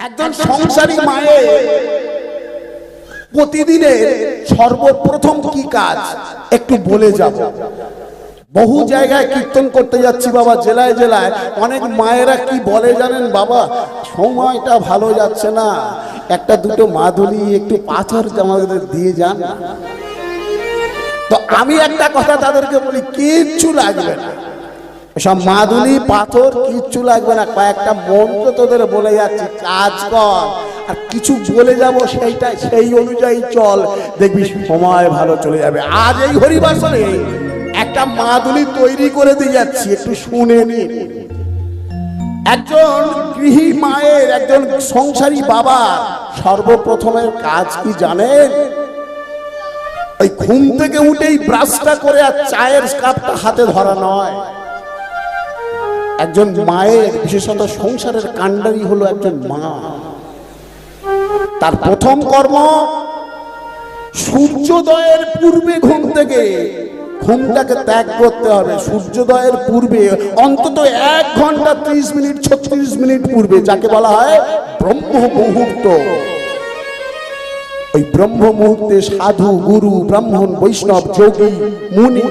একজন সংসারী মায়ের প্রতিদিনের সর্বপ্রথম কি কাজ একটু বলে যাব। বহু জায়গায় কীর্তন করতে যাচ্ছি বাবা, জেলায় জেলায় অনেক মায়েরা কি বলে জানেন বাবা, সময়টা ভালো যাচ্ছে না, একটা দুটো মাদুলি একটু পাথর আমাদের দিয়ে যান। তো আমি একটা কথা তাদেরকে বলি, কিচ্ছু লাগবে না, সব মাদুলি পাথর কিচ্ছু লাগবে না, কয়েকটা মন্ত্র তোদের বলে যাচ্ছি, কাজ কর, আর কিছু বলে যাব সেইটাই, সেই অনুযায়ী চল, দেখবি সময় ভালো চলে যাবে। আজ এই হরিবাসরে একটা মাদুলি তৈরি করে দিয়ে যাচ্ছি, একটু শুনে নিন। একজন গৃহী মায়ের, একজন সংসারী বাবা সর্বপ্রথমের কাজ কি জানেন? ওই ঘুম থেকে উঠেই ব্রাশটা করে আর চায়ের কাপটা হাতে ধরা নয়। একজন মায়ের, বিশেষত সংসারের কাণ্ডারি হলো একজন মা। তার প্রথম কর্ম সূর্যোদয়ের পূর্বে ঘুম থেকে ঘুমটাকে ত্যাগ করতে হবে। সূর্যোদয়ের পূর্বে অন্তত 1 ঘন্টা 30 মিনিট 36 মিনিট পূর্বে, যাকে বলা হয় ব্রহ্ম মুহূর্ত। ওই ব্রহ্ম মুহূর্তে সাধু, গুরু, ব্রাহ্মণ, বৈষ্ণব, যোগী, মুনি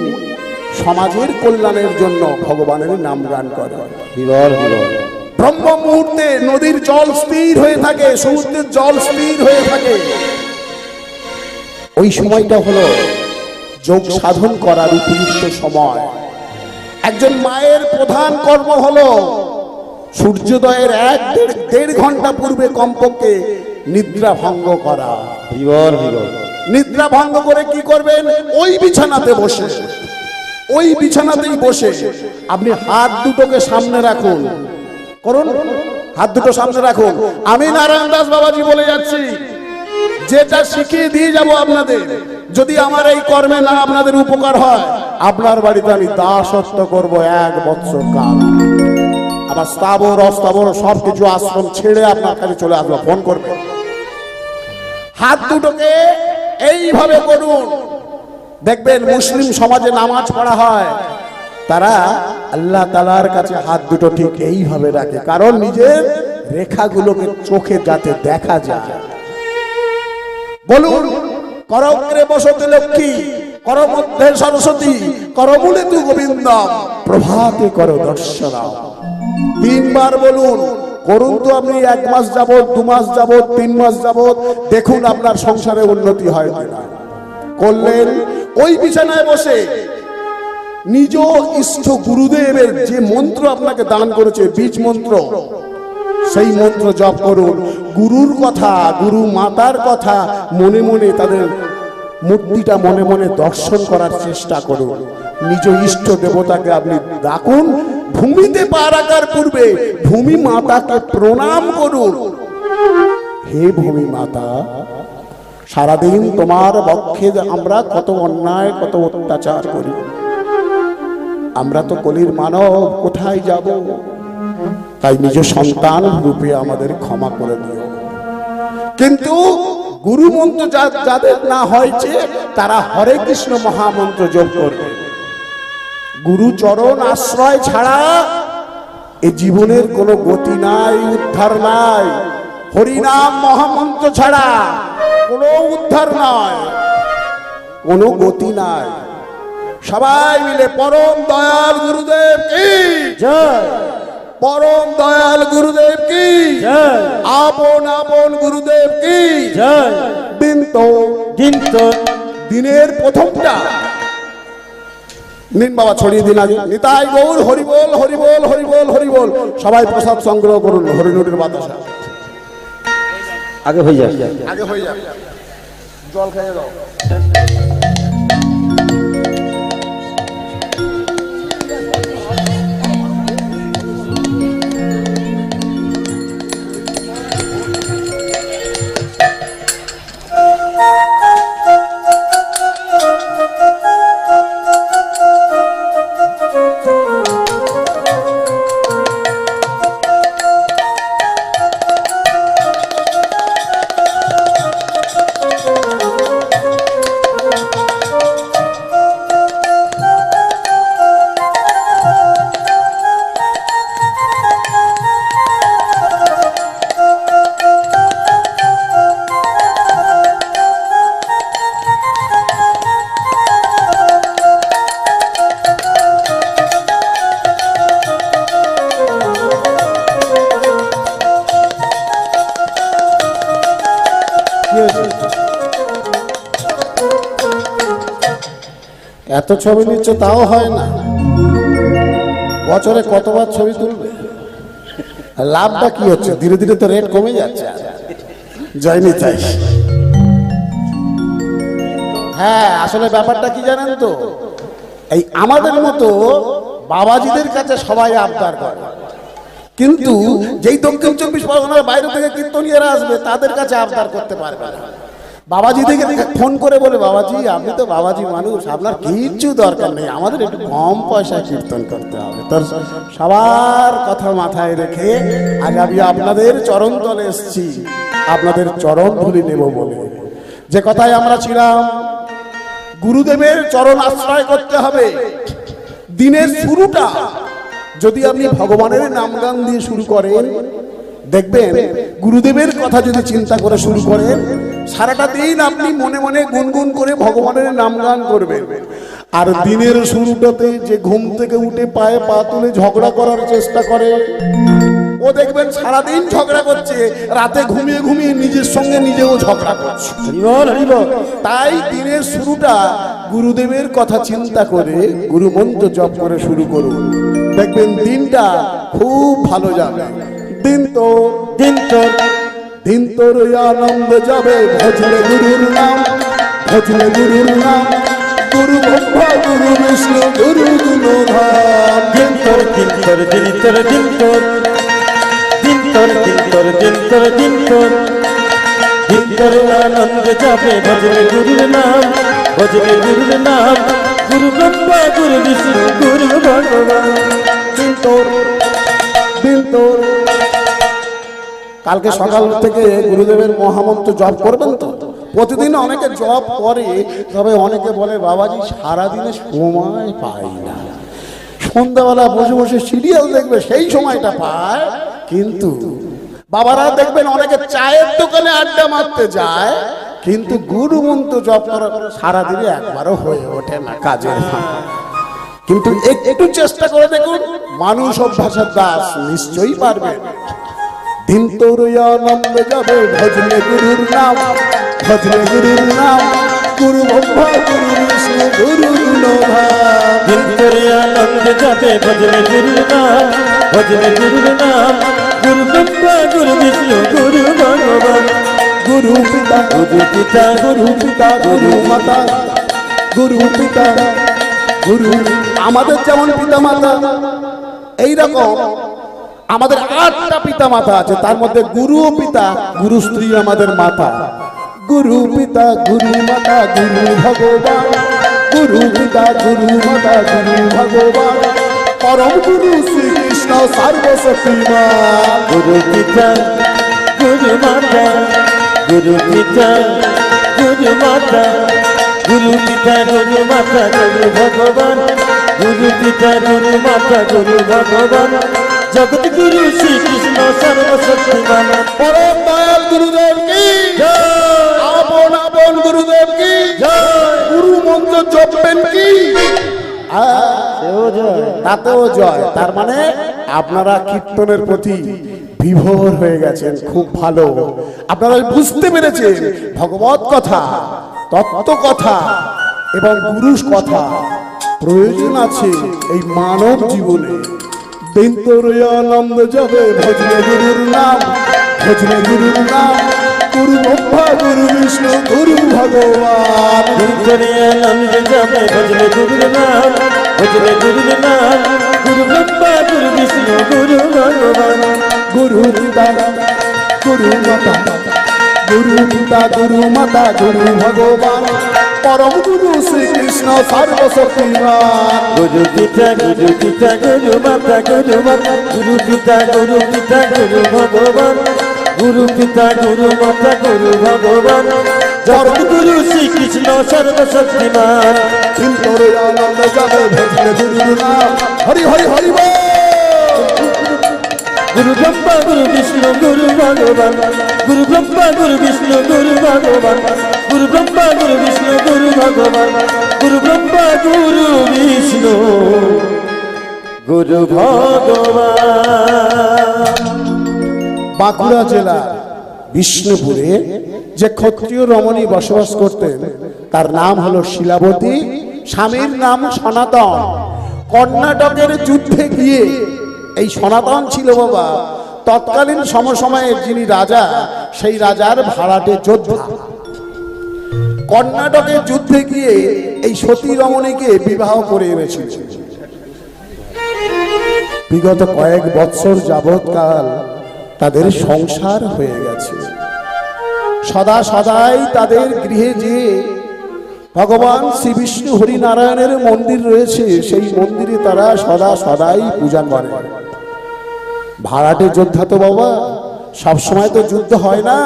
সমাজের কল্যাণের জন্য ভগবানের নাম গান করে। ব্রহ্ম মুহূর্তে নদীর জল স্থির হয়ে থাকে, সমুদ্রের জল স্থির হয়ে থাকে। ওই সময়টা হলো যোগ সাধন করার উপযুক্ত সময়। একজন মায়ের প্রধান কর্ম হলো সূর্যোদয়ের 1-1.5 ঘন্টা পূর্বে কমপক্ষে নিদ্রা ভঙ্গ করা। নিদ্রা ভঙ্গ করে কি করবেন? ওই বিছানাতে বসে, ওই বিছানাতেই বসে আপনি হাত দুটোকে সামনে রাখুন, করুন, হাত দুটো সামনে রাখুন। আমি নারায়ণ দাস বাবাজি বলে যাচ্ছি, যেটা শিখিয়ে দিয়ে যাব আপনাদের, যদি আমার এই কর্মে না আপনাদের উপকার হয়, আপনার বাড়িতে আমি দাসত্ব করব 1 বছর কাল। আবার স্থাবর অস্থাবর সবকিছু আশ্রম ছেড়ে আপনার কাছে চলে আসবো, ফোন করবে। হাত দুটোকে এইভাবে করুন। দেখবেন মুসলিম সমাজে নামাজ পড়া হয়, তারা আল্লাহ তাআলার কাছে হাত দুটো ঠিক এইভাবে রাখে, কারণ নিজের রেখাগুলোকে চোখে যাতে দেখা যায়। বলুন, করগ্রে বসতে লক্ষ্মী, কর মধ্যে সরস্বতী, করমূলে তু গোবিন্দম, প্রভাতে কর দর্শনম। 3 বার বলুন। করুন তো আপনি 1 মাস যাবত, 2 মাস যাবত, 3 মাস যাবত, দেখুন আপনার সংসারে উন্নতি হয় কিনা। করলেন, ওই বিছানায় বসে নিজ ইষ্ট গুরুদেবের যে মন্ত্র আপনাকে দান করেছে, বীজ মন্ত্র, সেই মন্ত্র জপ করুন। গুরুর কথা, গুরু মাতার কথা মনে মনে, তাদের মূর্তিটা মনে মনে দর্শন করার চেষ্টা করুন। নিজ ইষ্ট দেবতাকে আপনি ডাকুন। ভূমিতে পা রাখার পূর্বে ভূমি মাতাকে প্রণাম করুন। হে ভূমি মাতা, সারাদিন তোমার পক্ষে আমরা কত অন্যায়, কত অত্যাচার করি, আমরা তো কলির মানব, কোথায় যাব? তাই নিজ সন্তান রূপে আমাদের ক্ষমা করে দিও। কিন্তু গুরু মন্ত্র যাদের না হয়েছে, তারা হরে কৃষ্ণ মহামন্ত্র জপ করবে। গুরু চরণ আশ্রয় ছাড়া এই জীবনের কোনো গতি নাই, উদ্ধার নাই। হরিনাম মহামন্ত্র ছাড়া কোনো উদ্ধার নাই, কোনো গতি নাই। সবাই মিলে পরম দয়াল গুরুদেব কি জয়, পরম দয়াল গুরুদেব কি জয়, আপন আপন গুরুদেব কি জয়। দিনের প্রথমটা নিন বাবা, ছড়িয়ে দিন আগে। নিতাই গৌর হরিবোল হরিবোল হরিবোল হরিবোল। সবাই প্রসাদ সংগ্রহ করুন, হরিনুরের বাতাসা আগে হয়ে যায়, আগে হয়ে যাবে। জল খেয়ে দাও। এত ছবি নিচ্ছ তাও হয় না, বছরে কতবার ছবি তুলবে? লাভটা কি হচ্ছে? ধীরে ধীরে তো রেট কমে যাচ্ছে। যায়নি তাই। হ্যাঁ, আসলে ব্যাপারটা কি জানেন তো, এই আমাদের মতো বাবাজিদের কাছে সবাই আবদার করে, কিন্তু যেই দক্ষিণ 24 পরগনার বাইরে থেকে কীর্তনীয়রা আসবে তাদের কাছে আবদার করতে পারবে না। বাবাজি থেকে ফোন করে বলে, বাবাজি আপনি তো বাবাজি মানুষ, আপনার কিচ্ছু দরকার নেই, আমাদের একটু কম পয়সায় কীর্তন করতে হবে। তোর সবার কথা মাথায় রেখে আজ আমি আপনাদের চরণ তলে এসেছি, আপনাদের চরণ ধুলি নেব বলে। যে কথায় আমরা ছিলাম, গুরুদেবের চরণ আশ্রয় করতে হবে। দিনের শুরুটা যদি আপনি ভগবানের নামগান দিয়ে শুরু করেন, দেখবেন গুরুদেবের কথা যদি চিন্তা করে শুরু করেন, সারাটা দিন আপনি মনে মনে গুনগুন করে ভগবানের নামগান করবেন। আর দিনের শুরুটাতে যে ঘুম থেকে উঠে পায়ে পা তুলে ঝগড়া করার চেষ্টা করে, ও দেখবেন সারাদিন ঝগড়া করছে, রাতে ঘুমিয়ে ঘুমিয়ে নিজের সঙ্গে নিজেও ঝগড়া করছে। তাই দিনের শুরুটা গুরুদেবের কথা চিন্তা করে গুরু মন্ত্র জপ করে শুরু করুন, দেখবেন দিনটা খুব ভালো যাবে। দিন তোর আনন্দ যাবে, ভজলে গুরুর নাম, ভজলে গুরুর নাম, গুরু ব্রহ্মা গুরু বিষ্ণু গুরু গুণধাম। দিন তোর আনন্দ যাবে, ভজলে গুরুর নাম, ভজলে গুরুর নাম, গুরু ব্রহ্মা গুরু বিষ্ণু গুরু ভগবান। দিন তোর কালকে সকাল থেকে গুরুদেবের মহামন্ত্র জপ করবেন তো? প্রতিদিন অনেকে জপ করে, তবে অনেকে বলে বাবাজি সারাদিনে সময় পাই না, সন্ধ্যাবেলা বসে বসে সিরিয়াল দেখবে সেই সময়টা পায়। কিন্তু বাবারা দেখবেন অনেকে চায়ের দোকানে আড্ডা মারতে যায়, কিন্তু গুরু মন্ত্র জপ করা সারাদিনে একবারও হয়ে ওঠে না কাজের ফাঁকে। কিন্তু একটু চেষ্টা করে দেখুন, মানুষ অভ্যাসের দাস, নিশ্চয়ই পারবেন। দিন তোর আনন্দ যাবে, ভজলে গুরুর নাম, ভজলে গুরুর নাম, গুরু ব্রহ্মা গুরু বিষ্ণু গুরু গুণধাম। দিন তোর আনন্দ যাবে, ভজলে গুরুর নাম, ভজলে গুরুর নাম, গুরু ব্রহ্মা গুরু বিষ্ণু গুরু ভগবান। গুরু পিতা গুরু পিতা গুরু পিতা গুরু মাতা, গুরু পিতা গুরু, আমাদের যেমন পিতা মাতা এইরকম আমাদের 8টা পিতা মাতা আছে, তার মধ্যে গুরু ও পিতা, গুরু স্ত্রী আমাদের মাতা। গুরু পিতা গুরু মাতা গুরু ভগবান, গুরু পিতা গুরু মাতা গুরু ভগবান, পরম গুরু শ্রীকৃষ্ণ সর্বশক্তিমান। গুরু পিতা গুরু মাতা, গুরু পিতা গুরু মাতা, গুরু পিতা গুরু মাতা গুরু ভগবান, গুরু পিতা গুরু মাতা গুরু ভগবান, জগৎ গুরু শ্রীকৃষ্ণ সর্বশক্তিমান। পরম দয়াল গুরুদেব কি জয়, আপন আপন গুরুদেব কি জয়, গুরু মন্ত্র জপবেন কি তাতেও জয়। তার মানে আপনারা কীর্তনের প্রতি বিভোর হয়ে গেছেন, খুব ভালো। আপনারা বুঝতে পেরেছেন ভগবত কথা, তত্ত্ব কথা এবং গুরুর কথা প্রয়োজন আছে এই মানব জীবনে। দিন তোর আনন্দ যাবে, ভজলে গুরুর নাম, ভজলে গুরুর নাম, গুরু ব্রহ্মা গুরু বিষ্ণু গুরু ভগবান। দিন তোর আনন্দ যাবে, ভজলে গুরুর নাম, ভজলে গুরুর নাম, গুরু ব্রহ্মা গুরু বিষ্ণু গুরু ভগবান। গুরু পিতা গুরু মাতা, গুরু পিতা গুরু মাতা গুরু ভগবান, পরম গুরু শ্রীকৃষ্ণ সর্বশক্তিমান। গুরু পিতা গুরু পিতা গুরু মাতা গুরু মাতা, গুরু পিতা গুরু পিতা গুরু ভগবান, গুরু পিতা গুরু মাতা গুরু ভগবান, জগৎ গুরু শ্রীকৃষ্ণ সর্বশক্তিমান। দিন তোর আনন্দ যাবে, ভজলে গুরুর নাম, হরি হরি হরি বল। গুরু ব্রহ্মা গুরু বিষ্ণু গুরু ভগবান, গুরু ব্রহ্মা গুরু বিষ্ণু গুরু ভগবান, গুরু ব্রহ্মা গুরু বিষ্ণু গুরু ভগবান, গুরু ব্রহ্মা গুরু বিষ্ণু গুরু ভগবান। বাঁকুড়া জেলা বিষ্ণুপুরে যে ক্ষত্রিয় রমণী বসবাস করতেন তার নাম হলো শিলাবতী, স্বামীর নাম সনাতন। কর্ণাটকের যুদ্ধে গিয়ে এই সনাতন ছিল বাবা তৎকালীন সমসময়ের যিনি রাজা, সেই রাজার ভাড়াটে যোদ্ধা। কর্ণাটকের যুদ্ধে গিয়ে এই সতী রমণীকে বিবাহ করে এনেছিল। বিগত কয়েক বৎসর যাবৎকাল তাদের সংসার হয়ে গেছে। সদা সদাই তাদের গৃহে যে ভগবান শ্রী বিষ্ণু হরিনারায়ণের মন্দির রয়েছে, সেই মন্দিরে তারা সদা সদাই পূজা করে। ভাড়াটে যোদ্ধা তো বাবা সবসময় তো যুদ্ধ হয় না,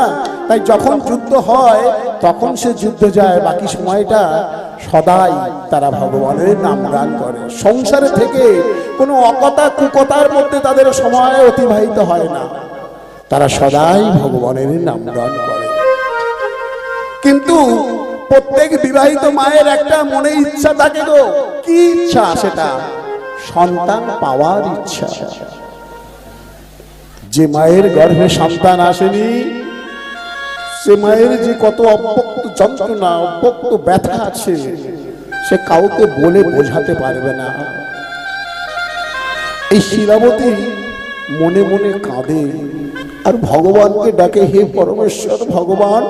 তাই যখন যুদ্ধ হয় তখন সে যুদ্ধে যায়, বাকি সময়টা সদাই তারা ভগবানের নাম গান করে। সংসারে থেকে কোনো অকথা কুকথার মধ্যে তাদের সময় অতিবাহিত হয় না, তারা সদাই ভগবানের নাম গান করে। কিন্তু প্রত্যেক বিবাহিত মায়ের একটা মনে ইচ্ছা থাকে গো। কি ইচ্ছা? সেটা সন্তান পাওয়ার ইচ্ছা। যে মায়ের গর্ভে সন্তান আসেনি সে মায়ের যে কত অব্যক্ত যন্ত্রণা, অব্যক্ত ব্যথা আছে সে কাউকে বলে বোঝাতে পারবে না। এই শিলাবতী মনে মনে কাঁদে আর ভগবানকে ডাকে, হে পরমেশ্বর ভগবান,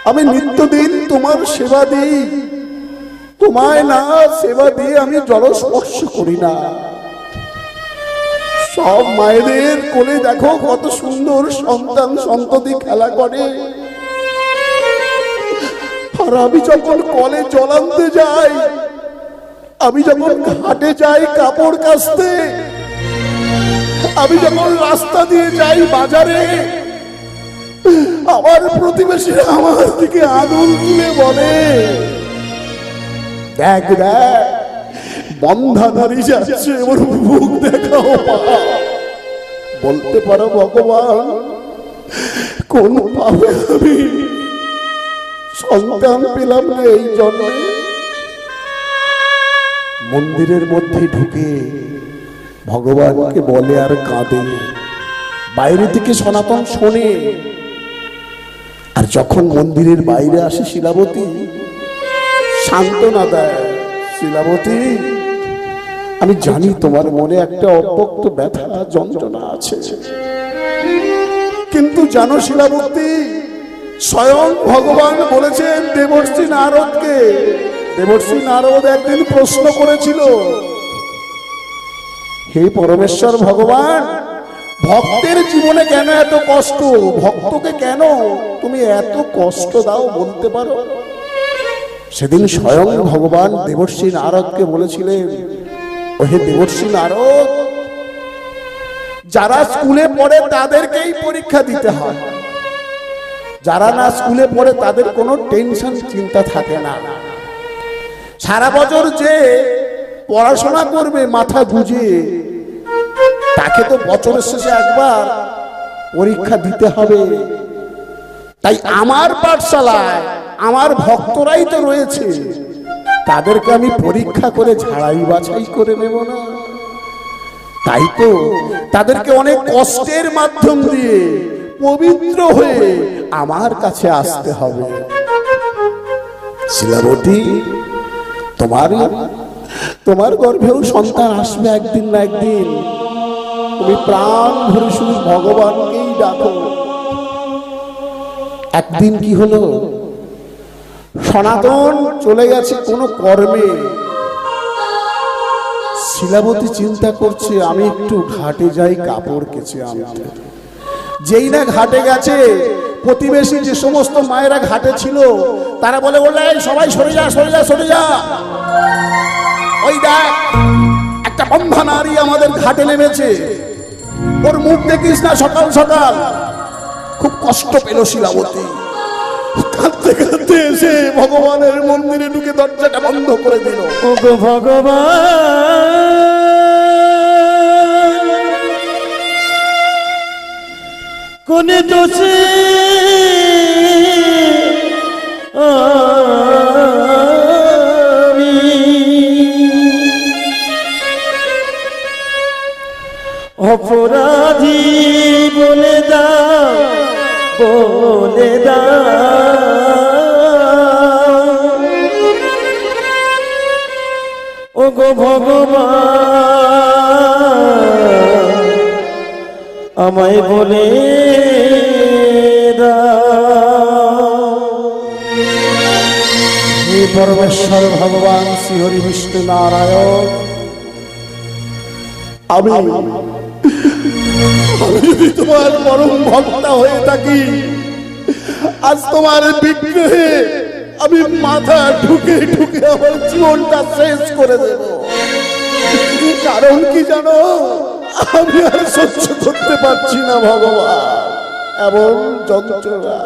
আমি নিত্যদিন তোমার সেবা দিই, তোমায় না সেবা দিয়ে আমি জলস্পর্শ করি না। সব মায়েদের কোলে দেখো কত সুন্দর সন্তান সন্ততি খেলা করে, আর আমি যখন কলে জল আনতে যাই, আমি যখন ঘাটে যাই কাপড় কাচতে, আমি যখন রাস্তা দিয়ে যাই বাজারে, আমার প্রতিবেশীরা আমার দিকে আঙুল তুলে বলে, দেখ দেখ বন্ধা দাঁড়িয়ে যাচ্ছে, ওর মুখ দেখাও। বলতে পারো ভগবান কোন পাবে আমি সন্তান পেলাম না এই জন্মে? মন্দিরের মধ্যে ঢুকে ভগবানকে বলে আর কাঁদে। বাইরে থেকে সনাতন শোনে, আর যখন মন্দিরের বাইরে আসে শিলাবতী সান্ত্বনা দেয়, শিলাবতী আমি জানি তোমার মনে একটা অব্যক্ত ব্যথা যন্ত্রণা আছে, কিন্তু জানো শিলাবতী, স্বয়ং ভগবান বলেছেন দেবর্ষি নারদকে। দেবর্ষি নারদ একদিন প্রশ্ন করেছিল, হে পরমেশ্বর ভগবান, ভক্তের জীবনে কেন এত কষ্ট? ভক্তকে কেন তুমি এত কষ্ট দাও বলতে পারো? সেদিন স্বয়ং ভগবান দেবর্ষি নারদকে বলেছিলেন, ওহে দেবর্ষি নারদ, যারা স্কুলে পড়ে তাদেরকেই পরীক্ষা দিতে হয়, যারা না স্কুলে পড়ে তাদের কোনো টেনশন চিন্তা থাকে না। সারা বছর যে পড়াশোনা করবে মাথা গুঁজিয়ে, তাকে তো বছরের শেষে একবার পরীক্ষা দিতে হবে। তাই আমার পাঠশালায় আমার ভক্তরাই তো রয়েছে, তাদেরকে আমি পরীক্ষা করে ঝাড়াই বাছাই করে নেব না? তাই তো তাদেরকে অনেক কষ্টের মাধ্যম দিয়ে পবিত্র হয়ে আমার কাছে আসতে হবে। শিলাবতী, তোমার গর্ভেও সন্তান আসবে একদিন না একদিন। তুমি প্রাণ ভরে শুধু ভগবানকেই ডাকো। একদিন কি হলো, সনাতন চলে গেছে কোনো কর্মে। শিলাবতী চিন্তা করছে আমি একটু ঘাটে যাই কাপড় কেচে আনতে। যেই না ঘাটে গেছে, প্রতিবেশী যে সমস্ত মায়েরা ঘাটে ছিল তারা বলে বললে, সবাই সরে যা সরে যা সরে যা, ওই দেখ একটা বন্ধা নারী আমাদের ঘাটে নেমেছে, ওর মুখ দেখিস না সকাল সকাল। খুব কষ্ট পেল শিলাবতী, কাঁদতে কাঁদতে এসে ভগবানের মন্দিরে ঢুকে দরজাটা বন্ধ করে দিল। ওগো ভগবান, কোন দোষে আমি অপরাধী বলে দাও বলে দাও ও গো ভগবান আমায় বলে হে পরমেশ্বর ভগবান শ্রী হরি বিষ্ণু নারায়ণ, আমি যদি তোমার পরম ভক্তা হয়ে থাকি, আজ তোমার বিগ্রহে আমি মাথা ঢুকে ঢুকে আমার জীবনটা শেষ করে দেব। কারণ কি জানো, আমি আর সহ্য করতে পারছি না ভগবান এমন যন্ত্রণা,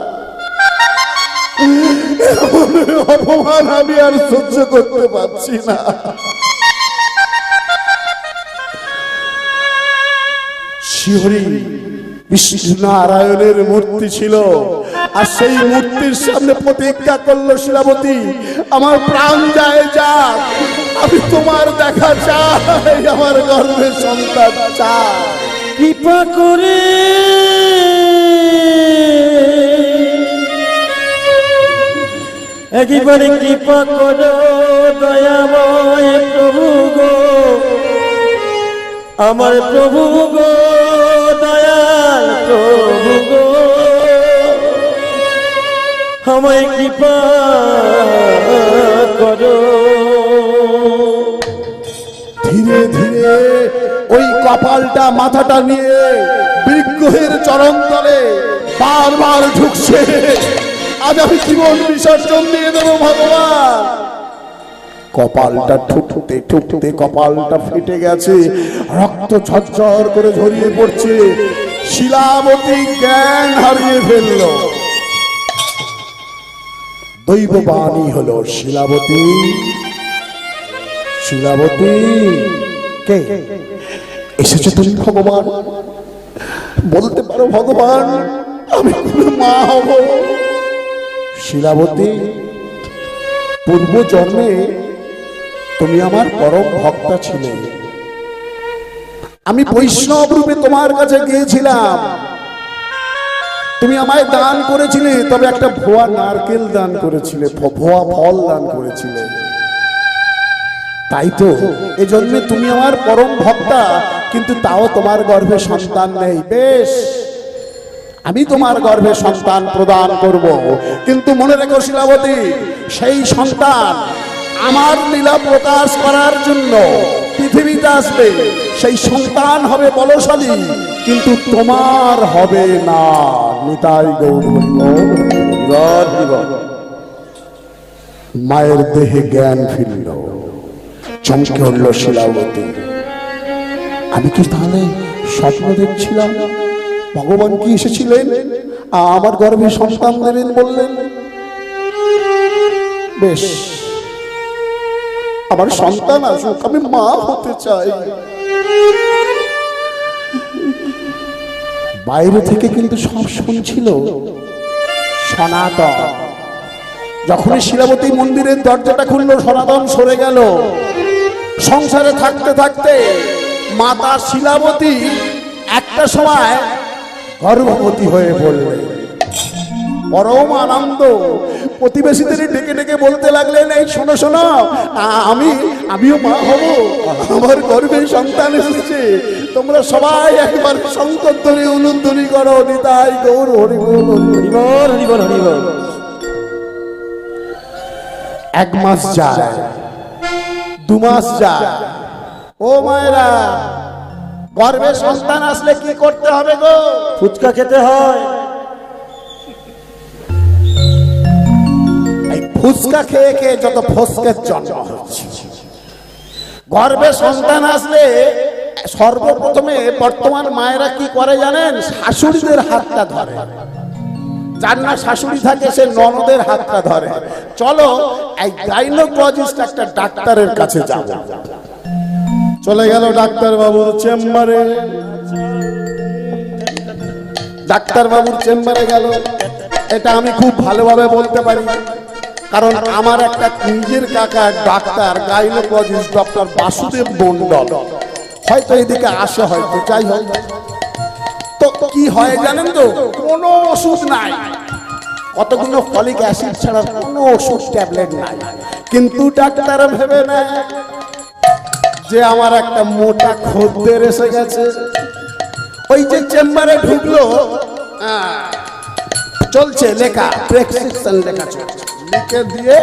এমন অপমান আমি আর সহ্য করতে পারছি না। শিহরি বিষ্ণু নারায়ণের মূর্তি ছিল, আর সেই মূর্তির সামনে প্রতিজ্ঞা করলো শিলাবতী, আমার প্রাণ যায় যাক, আমি তোমার দেখা চাই, আমার গর্ভের সন্তান চাই। কৃপা করে একেবারে কৃপা করো দয়াময় প্রভু গো, আমার প্রভু গো, দয়াল প্রভু গো, আমায় কৃপা করো। ধীরে ধীরে ওই কপালটা মাথাটা নিয়ে বিগ্রহের চরণ তলে বারবার ঢুকছে। আজ আমি জীবন বিসর্জন দিয়ে দেবো ভগবান। কপালটা ঠুকতে ঠুকতে কপালটা ফেটে গেছে, রক্ত ঝরঝর করে ঝরিয়ে পড়ছে। শিলাবতী জ্ঞান হারিয়ে ফেলল। দৈববাণী হলো, শিলাবতী, শিলাবতী কে এসেছে তুমি ভগবান? বলতে পারো ভগবান আমি মা হব? শিলাবতী, পূর্ব জন্মে তুমি আমার পরম ভক্তা ছিলে, আমি বৈষ্ণব রূপে তোমার কাছে গিয়েছিলাম, তুমি আমায় দান করেছিলে, তবে একটা ভুয়া নারকেল দান করেছিলে, ভুয়া ফল দান করেছিলে। তাই তো এজন্য তুমি আমার পরম ভক্তা, কিন্তু তাও তোমার গর্ভে সন্তান নেই। বেশ, আমি তোমার গর্ভে সন্তান প্রদান করব, কিন্তু মনে রেখো শিলাবতী, সেই সন্তান আমার লীলা প্রকাশ করার জন্য পৃথিবীতে আসবে। সেই সন্তান হবে বলশালী, কিন্তু তোমার হবে না। নিতাই গৌর হরিবল। মায়ের দেহে জ্ঞান ফিরল, চমকে উঠল শিলাবতী। আমি কি তাহলে স্বপ্ন দেখছিলাম? ভগবান কি এসেছিলেন, আমার গর্ভে সন্তান দেবেন বললেন? বেশ, আমার সন্তান আসুক, আমি মা হতে চাই। বাইরে থেকে কিন্তু সব শুনছিল সনাতন। যখনই শিলাবতী মন্দিরের দরজাটা খুললো, সনাতন সরে গেল। সংসারে থাকতে থাকতে মাতা শিলাবতী একটা সময় গর্ভবতী হয়ে পড়লেন। পরম আনন্দ, প্রতিবেশীদের ডেকে ডেকে বলতে লাগলেন, এই শোনো শোনো, আমিও মা হব, আমার গর্ভে সন্তান এসেছে, তোমরা সবাই একবার শঙ্কর ধ্বনি উলুধ্বনি করো। নিতাই গৌর হরিবল হরিবল হরিবল হরিবল। এক মাস যায়, 2 মাস যায়। ও মায়েরা, গর্ভে সন্তান আসলে কি করতে হবে গো? ফুচকা খেতে হয়। এই ফুচকা খেয়ে খেয়ে যত ফসকের জন্ম হচ্ছে। গর্ভে সন্তান আসলে সর্বপ্রথমে বর্তমান মায়েরা কি করে জানেন? শাশুড়িদের হাতটা ধরে। যার না শাশুড়ি থাকে সে ননদের হাতটা ধরে। চলো এই গাইনোকোলজিস্ট একটা ডাক্তারের কাছে যাব। চলে গেল ডাক্তার বাবুর চেম্বারে। ডাক্তার বাবুর চেম্বারে গেল। এটা আমি খুব ভালোভাবে বলতে পারি, কারণ আমার একটা নিজের কাকা ডাক্তার, গাইনোকোলজিস্ট ডক্টর বাসুদেব মন্ডল, হয়তো এদিকে আসে, হয়তো যাই হোক। তো কি হয় জানেন তো, কোনো ওষুধ নাই, কতগুলো ফলিক অ্যাসিড ছাড়া কোনো ওষুধ ট্যাবলেট নাই, কিন্তু ডাক্তার ভেবে নেয় যে আমার একটা মোটা খদ্দের এসে গেছে। ওই যে চেম্বারে ঢুকলো, চলছে লেখা, প্রেসক্রিপশন লেখা চলছে, লিখে দিয়ে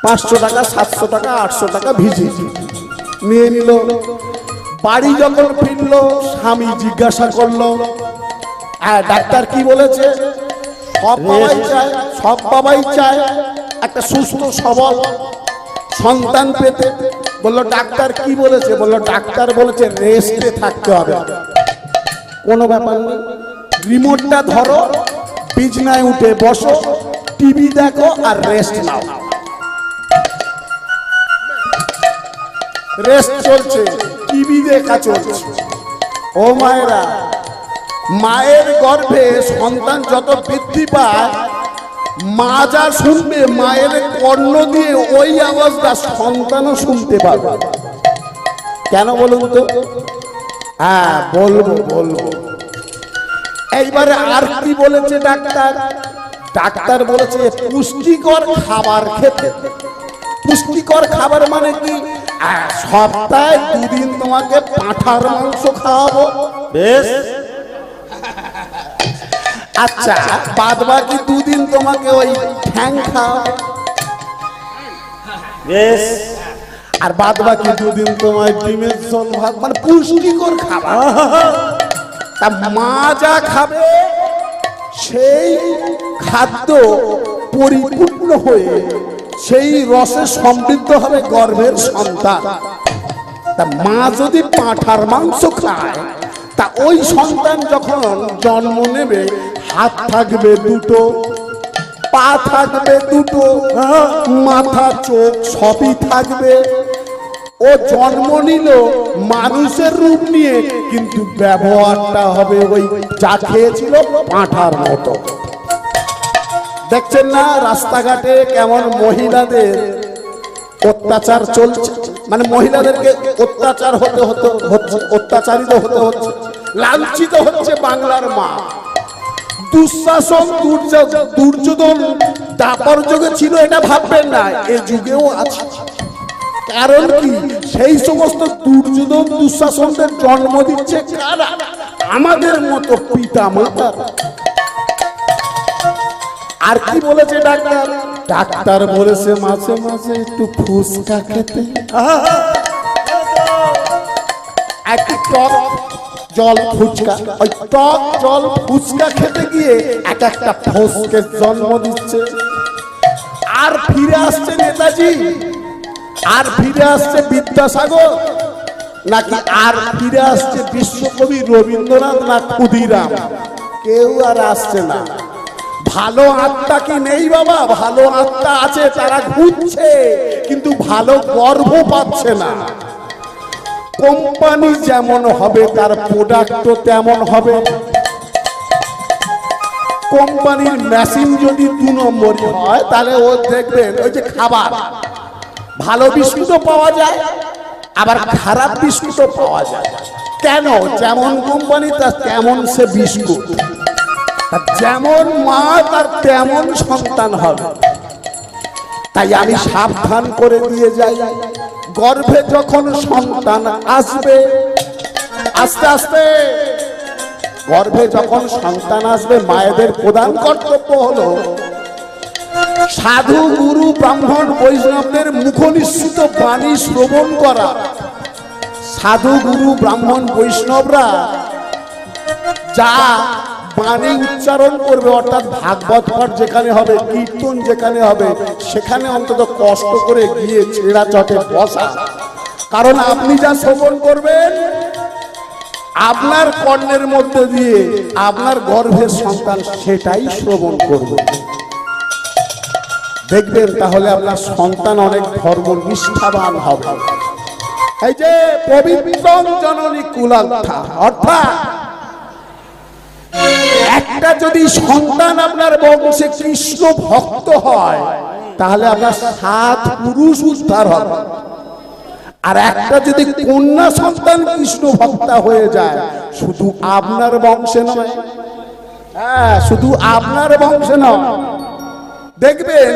500 টাকা 700 টাকা 800 টাকা ভিজিট নিয়ে নিল। বাড়ি যখন ফিরলো, স্বামী জিজ্ঞাসা করলো, ডাক্তার কি বলেছে? সব বাবাই চায় একটা সুস্থ সবল সন্তান পেতে। বললো ডাক্তার কি বলেছে? বললো ডাক্তার বলেছে রেস্টে থাকতে হবে। কোনো ব্যাপার নেই, রিমোটটা ধরো, বিছনায় উঠে বসো, টিভি দেখো আর রেস্ট নাও। রেস্ট চলছে, টিভি দেখা চলছে। ও মায়েরা, মায়ের গর্ভে সন্তান যত বৃদ্ধি পায়, মা যা শুনবে মায়ের কর্ণ দিয়ে ওই আওয়াজটা সন্তানও শুনতে পাবে। কেন বলুন তো? হ্যাঁ বলবো। এইবারে আর কি বলেছে ডাক্তার? ডাক্তার বলেছে পুষ্টিকর খাবার খেতে। পুষ্টিকর খাবার মানে কি? সপ্তাহে 2 দিন তোমাকে পাঁঠার মাংস খাওয়াবো। বেশ। আচ্ছা, বাদ বাকি 2 দিন তোমাকে ওই ঠ্যাং খাওয়াবো। বেশ। আর বাদ বাকি 2 দিন তোমায় ডিমের ঝোল ভাত, মানে পুষ্টিকর খাবার। তা মা যা খাবে সেই খাদ্য পরিপূর্ণ হয়ে সেই রসে সমৃদ্ধ হবে গর্ভের সন্তান। তা মা যদি পাঁঠার মাংস খায়, তা ওই সন্তান যখন জন্ম নেবে, হাত থাকবে 2টো, পা থাকবে 2টো, মাথা চোখ সবই থাকবে। ও জন্ম নিল মানুষের রূপ নিয়ে, কিন্তু ব্যবহারটা হবে ওই যা খেয়েছিল পাঁঠার মতো। দেখছেন না রাস্তাঘাটে কেমন মহিলাদের অত্যাচার চলছে? মানে মহিলাদেরকে অত্যাচারিত হতে হচ্ছে, লাঞ্ছিত হচ্ছে বাংলার মা। দুঃশাসন দুর্যোধন দাপর যুগে ছিল, এটা ভাববেন না, এ যুগেও আছে। কারণ কি? সেই সমস্ত দুর্যোধন দুঃশাসনদের জন্ম দিচ্ছে কারা? আমাদের মতো পিতা মাতা। আর কি বলেছে ডাক্তার? ডাক্তার বলেছে মাঝে মাঝে একটু ফুচকা খেতে, একটু টক জল ফুচকা। ওই টক জল ফুচকা খেতে গিয়ে একটা ফসকে জন্ম দিচ্ছে। আর ফিরে আসছে নেতাজি, আর ফিরে আসছে বিদ্যাসাগর, নাকি আর ফিরে আসছে বিশ্বকবি রবীন্দ্রনাথ না ক্ষুদিরাম? কেউ আর আসছে না। ভালো আত্মা কি নেই বাবা? ভালো আত্মা আছে, তারা ঘুরছে, কিন্তু ভালো গর্ভ পাচ্ছে না। কোম্পানি যেমন হবে তার প্রোডাক্টও তেমন হবে। কোম্পানির মেশিন যদি 2 নম্বরই হয়, তাহলে ও দেখবেন ওই যে খাবার, ভালো বিস্কুটও পাওয়া যায়, আবার খারাপ বিস্কুটও পাওয়া যায়। কেন? যেমন কোম্পানি তার তেমন সে বিস্কুট, যেমন মা তার তেমন সন্তান হবে। তাই আমি সাবধান করে দিয়ে যাই, গর্ভে যখন সন্তান আসবে, আস্তে আস্তে গর্ভে যখন সন্তান আসবে, মায়েদের প্রধান কর্তব্য হলো সাধু গুরু ব্রাহ্মণ বৈষ্ণবদের মুখনিসৃত বাণী শ্রবণ করা। সাধু গুরু ব্রাহ্মণ বৈষ্ণবরা যা বাণী উচ্চারণ করবে, অর্থাৎ ভাগবত পাঠ যেখানে হবে, কীর্তন যেখানে হবে, সেখানে অন্তত কষ্ট করে গিয়ে ছেঁড়া চটে বসা। কারণ আপনি যা শ্রবণ করবেন, আপনার কর্ণের মধ্যে দিয়ে আপনার গর্ভের সন্তান সেটাই শ্রবণ করবে। দেখবেন তাহলে আপনার সন্তান অনেক ধর্মনিষ্ঠাবান হবে। এই যে পবিত্র জননী কুলান্থা, অর্থাৎ একটা যদি সন্তান আপনার বংশে কৃষ্ণ ভক্ত হয়, তাহলে আপনার 7 পুরুষ উদ্ধার হবে। আর একটা যদি কন্যা সন্তান কৃষ্ণ ভক্তা হয়ে যায়, শুধু আপনার বংশে নয়, হ্যাঁ, শুধু আপনার বংশে নয়, দেখবেন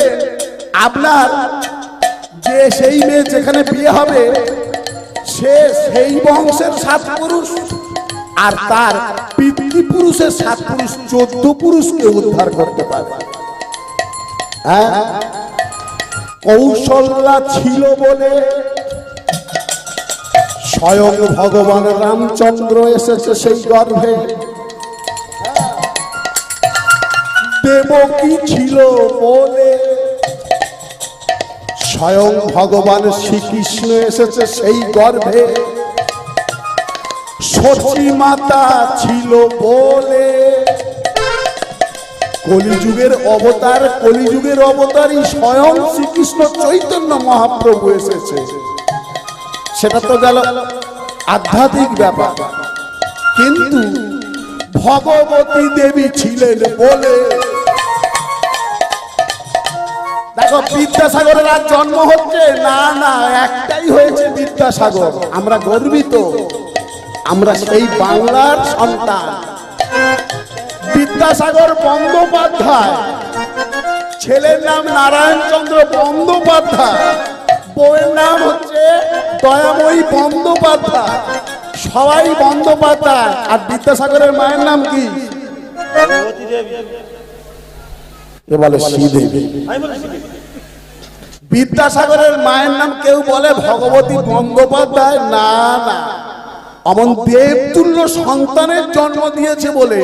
আপনার যে সেই মেয়ে যেখানে বিয়ে হবে সে সেই বংশের 7 পুরুষ, আর তার পিতৃপুরুষের 7 পুরুষ 14 পুরুষকে উদ্ধার করতে পারে। হ্যাঁ, কৌশল্যা ছিল বলে স্বয়ং ভগবান রামচন্দ্র এসেছে সেই গর্ভে। দেবকী ছিল বলে স্বয়ং ভগবান শ্রীকৃষ্ণ এসেছে সেই গর্ভে। সতী মাতা ছিল বলে কলিযুগের অবতারই স্বয়ং শ্রীকৃষ্ণ চৈতন্য মহাপ্রভু এসেছে। সেটা তো গেল আধ্যাত্মিক ব্যাপার, কিন্তু ভগবতী দেবী ছিলেন বলে দেখো বিদ্যাসাগরের আজ জন্ম হচ্ছে না, না একটাই হয়েছে বিদ্যাসাগর। আমরা গর্বিত, আমরা সেই বাংলার সন্তান। বিদ্যাসাগর বন্দ্যোপাধ্যায়, ছেলের নাম নারায়ণচন্দ্র বন্দ্যোপাধ্যায়, বউয়ের নাম হচ্ছে দয়াময়ী বন্দ্যোপাধ্যায়, সবাই বন্দ্যোপাধ্যায়। আর বিদ্যাসাগরের মায়ের নাম কি? এ বলে শ্রীদেবী। বিদ্যাসাগরের মায়ের নাম কেউ বলে ভগবতী বন্দ্যোপাধ্যায়, না না, অমন দেবতুল্য সন্তানের জন্ম দিয়েছে বলে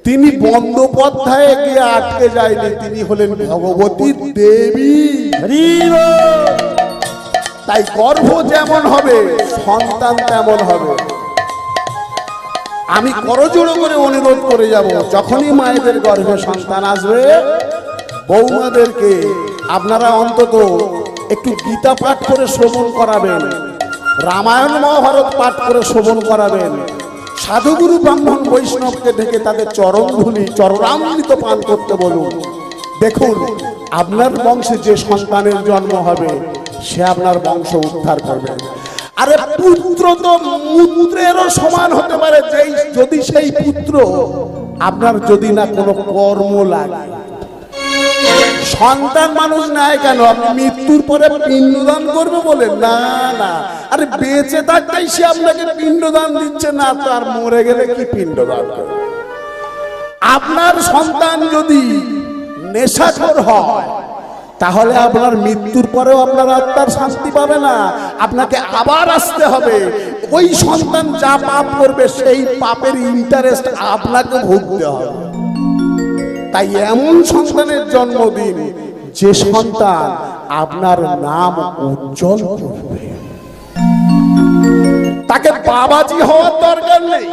তিনি বন্দ্যোপাধ্যায়ে গিয়ে আটকে যায়নি, তিনি হলেন ভগবতী দেবী। তাই গর্ভ যেমন হবে সন্তান তেমন হবে। আমি করজোড়ো করে অনুরোধ করে যাব, যখনই মায়েদের গর্ভে সন্তান আসবে, বৌমাদেরকে আপনারা অন্তত একটু গীতা পাঠ করে শ্রবণ করাবেন, রামায়ণ মহাভারত পাঠ করে শ্রবণ করাবেন, সাধুগুরু ব্রাহ্মণ বৈষ্ণবকে ডেকে তাদের চরণধুলি চরণামৃত পান করতে বলুন। দেখুন আপনার বংশে যে সন্তানের জন্ম হবে সে আপনার বংশ উদ্ধার করবে। আরে পুত্র তো মূত্রেরও সমান হতে পারে, যদি সেই পুত্র আপনার যদি না কোনো কর্ম লাগে। সন্তান মানুষ নাই কেন? আপনি মৃত্যুর পরে পিণ্ডদান করবে বলে? না না, আরে বেঁচে থাকতেই সে আপনাকে পিণ্ডদান দিচ্ছে না, তো আর মরে গেলে কি পিণ্ডদান করবে? আপনার সন্তান যদি নেশাখোর হয় তাহলে আপনার মৃত্যুর পরেও আপনার আত্মার শান্তি পাবে না, আপনাকে আবার আসতে হবে। ওই সন্তান যা পাপ করবে সেই পাপের ইন্টারেস্ট আপনাকে ভুগতে হবে। তাই এমন সন্তানের জন্মদিন যে সন্তান আপনার নাম উজ্জ্বল করবে। তাকে বাবাজি হওয়ার দরকার নেই,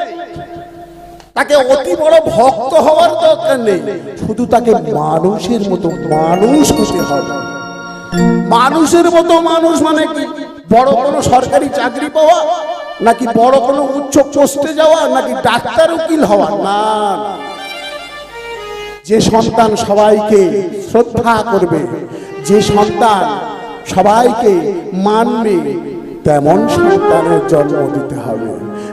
তাকে অতি বড় ভক্ত হওয়ার দরকার নেই, শুধু তাকে মানুষের মতো মানুষ হতে হবে। মানুষের মতো মানুষ মানে কি? বড় কোনো সরকারি চাকরি পাওয়া, নাকি বড় কোনো উচ্চ পোস্টে যাওয়া, নাকি ডাক্তার উকিল হওয়া? না, যে সন্তান সবাইকে শ্রদ্ধা করবে, যে সন্তান সবাইকে মানবে, তেমন সন্তানের জন্ম দিতে হবে।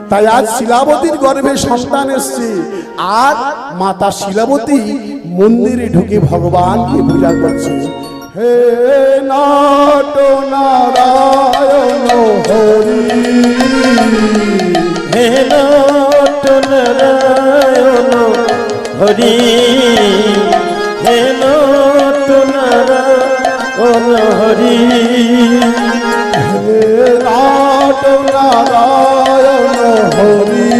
তাই আজ শিলাবতীর গর্ভে সন্তান এসছে, আর মাতা শিলাবতী মন্দিরে ঢুকে ভগবানকে পূজা করছে। হে নাট নারায়ণ হরি, হে নাট নারায়ণ হরি, হে নাট নারায়ণ হরি, হে নাট নারায়ণ হরি,